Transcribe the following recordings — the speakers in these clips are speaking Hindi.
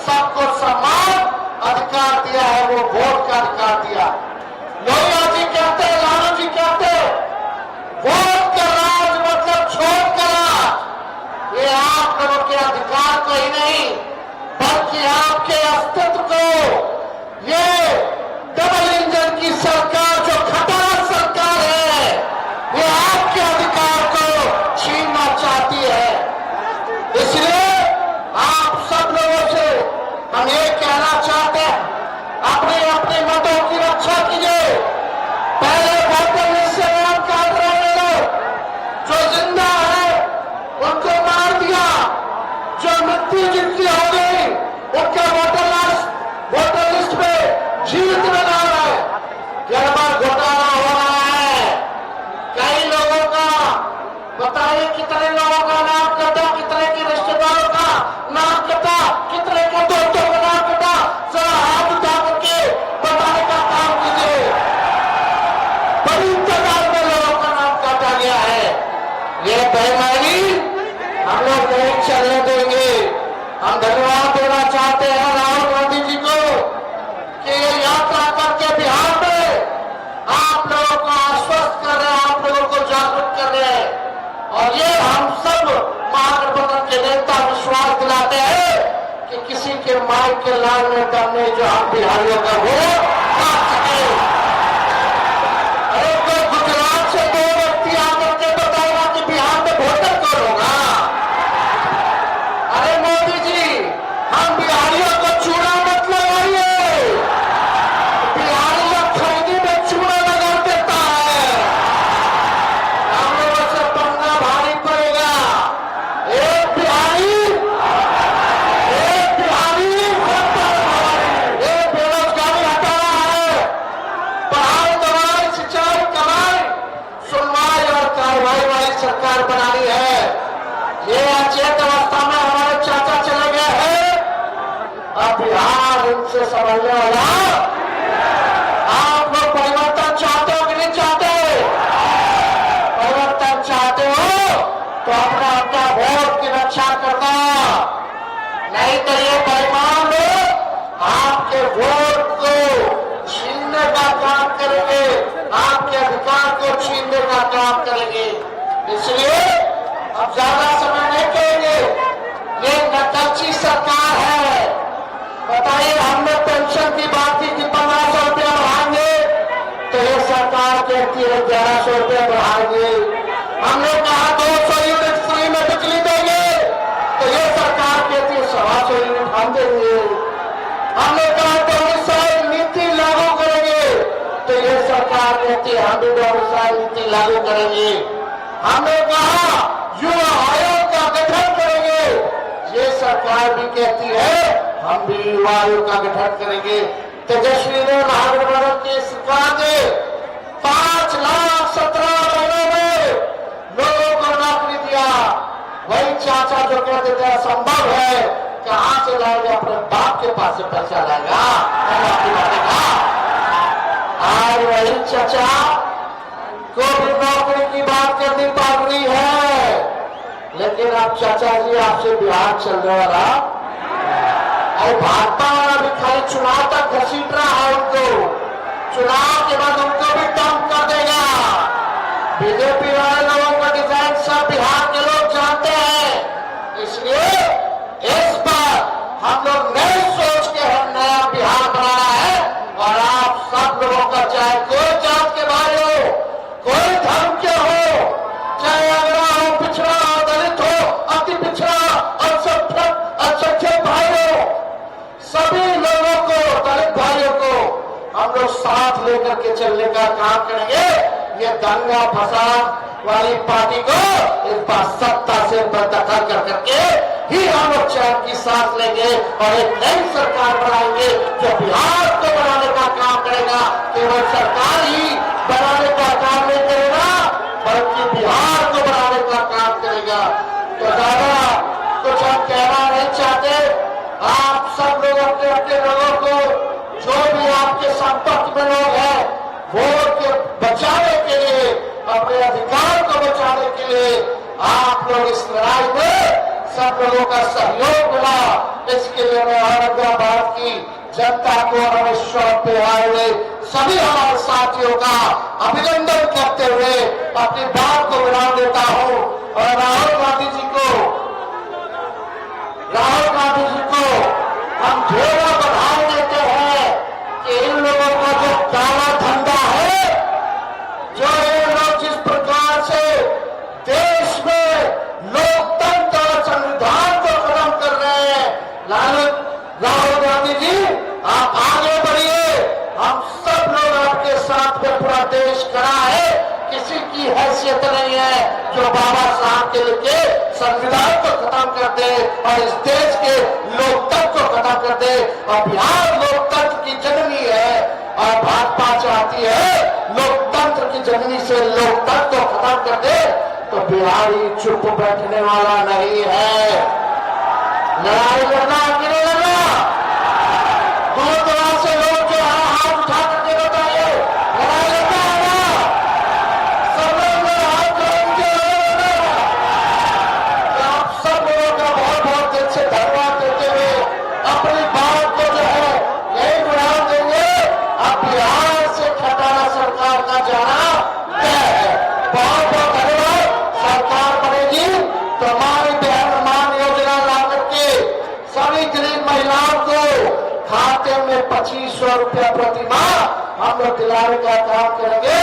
सबको समान अधिकार दिया है, वो वोट का अधिकार दिया। लोहिया जी कहते हैं, लालू जी कहते हैं, वोट का राज मतलब छोट का राज। ये आप लोगों के अधिकार को ही नहीं बल्कि आपके अस्तित्व को, ये डबल इंजन की सरकार जो खटारा सरकार है, ये आपके अधिकार को छीनना चाहती है। इसलिए आप सब लोगों से हम ये कहना चाहते हैं, अपने अपने मतों की रक्षा कीजिए। पहले वोटर लिस्ट से नाम काट रहे लोग, जो जिंदा है उनको मार दिया, जो मृत्यु जिनकी हो गई उनका वोटर लिस्ट में जीवित बना रहा है। गड़बड़ घोटाला हो रहा है। कई लोगों का बताइए, कितने लोगों का नाम कटा, कितने के रिश्तेदारों का नाम कटा, कितने के दोस्तों का नाम कटा, जरा हाथ उठा करके बताने का काम कीजिए। बड़ी तादाद में लोगों का नाम काटा गया है। ये बेईमानी हम लोग नहीं चलने देंगे। हम धन्यवाद देना चाहते हैं राहुल गांधी जी को कि ये यात्रा करके बिहार में आप लोगों को आश्वस्त कर रहे हैं, आप लोगों को जागरूक कर रहे हैं। और ये हम सब महागठबंधन के नेता विश्वास दिलाते हैं कि किसी के माई के लाल में दम नहीं जो हम बिहारियों का वोट काट सके। अरे तो गुजरात से दो व्यक्ति आकर के बताएगा कि बिहार में वोटर कौन होगा। अरे मोदी जी, हम बिहारियों को चूड़ा मत लगाइए। बिहारी लोग खरीदी में चूड़ा लगा देता है, हम लोगों से पंगा भारी पड़ेगा। एक बिहारी एक बेरोजगारी हटा रहा है, पढ़ाई दवाई सिंचाई कमाई सुनवाई और कार्रवाई वाली सरकार बनानी है। ये अचेत अवस्था में हमारे चाचा चले गए हैं, अब बिहार इनसे समझने वाला। आप लोग परिवर्तन चाहते हो कि नहीं चाहते? परिवर्तन चाहते हो तो अपना अपना वोट की रक्षा करना, नहीं तो ये बेईमान लोग आपके वोट को छीनने का काम करेंगे, आपके अधिकार को छीनने का काम करेंगे। इसलिए अब ज्यादा समय नहीं कहेंगे, ये नकलची सरकार है। बताइए, हमने पेंशन की बात की कि 1500 रुपया बढ़ाएंगे, तो ये सरकार कहती है 1100 रुपया बढ़ाएंगे। हमने कहा 200 यूनिट फ्री में बिजली देंगे, तो ये सरकार कहती है 125 यूनिट हम देंगे। हमने कहा डोमिसाइल नीति लागू करेंगे, तो ये सरकार कहती है हम भी डोमिसाइल नीति लागू करेंगे। हमने कहा युवा आयोग का गठन करेंगे, ये सरकार भी कहती है हम भी युवा आयोग का गठन करेंगे। तेजस्वी ने महागठबंधन की सरकार ने 5,17,000 महीनों में लोगों को नौकरी दिया। वही चाचा जो कहते थे असंभव है, कहां से लाएगा, अपने बाप के पास से पैसा लाएगा। आज वही चाचा को भी नौकरी की बात करनी पड़ रही है। लेकिन अब चाचा जी आपसे बिहार चलने वाला, और भाजपा वाला भी खाली चुनाव तक घसीट रहा है उनको, चुनाव के बाद उनको भी कम कर देगा। बीजेपी वाले लोगों का डिजाइन सब बिहार के लोग जानते हैं। इसलिए इस बार हम लोग नई सोच के हम नया बिहार बनाना है। और आप सब लोगों का, चाहे कोई जात के भाई हो, कोई धर्म के हो, चाहे अगड़ा हो, पिछड़ा हो, दलित हो, अति पिछड़ा, अल्पसंख्यक भाई हो, सभी लोगों को, दलित भाइयों को हम लोग साथ लेकर के चलने का काम करेंगे। ये दंगा फसाद वाली पार्टी को इस बार सत्ता से बर्दखल कर करके ही हम लोग चैन की सांस लेंगे और एक नई सरकार बनाएंगे जो बिहार को बनाने का काम करेगा। केवल सरकार ही बनाने का काम नहीं करेगा, बल्कि बिहार को बनाने का काम करेगा। तो ज्यादा कुछ हम कहना नहीं चाहते। आप सब लोग अपने अपने लोगों को, जो भी आपके संपर्क में लोग हैं, वोट के बचाने के लिए, अपने अधिकार को बचाने के लिए आप लोग इस लड़ाई में सब लोगों का सहयोग मिला। इसके लिए मैं औरंगाबाद की जनता को और हमें शौक पे आए हुए सभी हमारे साथियों का अभिनंदन करते हुए अपनी बात को विराम देता हूं और राहुल गांधी जी को हम ढेरों बधाई देते हैं कि इन लोगों का जो काला धंधा है, जो ये लोग जिस प्रकार से देश में लोकतंत्र और संविधान को खत्म कर रहे हैं, राहुल गांधी जी आप आगे बढ़िए, हम सब लोग आपके साथ में पूरा देश खड़ा है, किसी की हैसियत नहीं है जो बाबा साहब के लिए संविधान को खत्म कर दे और इस देश के लोकतंत्र को खत्म कर दे। और बिहार लोकतंत्र की जननी है और भाजपा चाहती है लोकतंत्र की जननी से लोकतंत्र को खत्म कर दे, तो बिहारी चुप बैठने वाला नहीं है। लड़ाई लड़ना कि नहीं लड़ना? दूर दराज से लोग जो है हाथ उठा करके बताइए, लड़ाई लड़ना है ना? सब लोग हाथ जोड़ेंगे। आप सब लोगों का बहुत बहुत दिल से धन्यवाद देते हुए अपनी बात को जो है यही विराम देंगे। अब बिहार से खटारा सरकार का जाना तय है। बहुत बहुत धन्यवाद। सरकार बनेगी तो हमारी बहन मान योजना ला करके सभी गरीब महिलाओं को खाते में 2500 रुपया प्रति माह हम लोग दिलाने का काम करेंगे।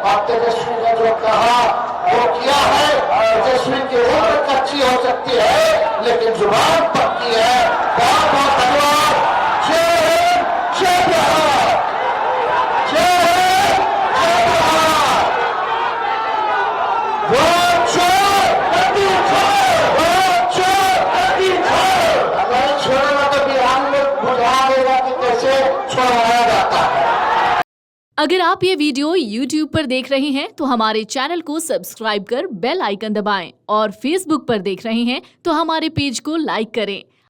और तेजस्वी ने जो कहा वो किया है। तेजस्वी की उम्र कच्ची हो सकती है लेकिन जुबान पक्की है। बहुत बहुत धन्यवाद। जय हिंद, जय बिहार। जय हिंद, जय बिहार। वोट छोड़, गद्दी छोड़, वोट छोड़, गद्दी छोड़। अगर छोड़ेगा तो बिहार में बुझा देगा कि कैसे छोड़ाया जाता है। अगर आप ये वीडियो YouTube पर देख रहे हैं तो हमारे चैनल को सब्सक्राइब कर बेल आइकन दबाएं और Facebook पर देख रहे हैं तो हमारे पेज को लाइक करें।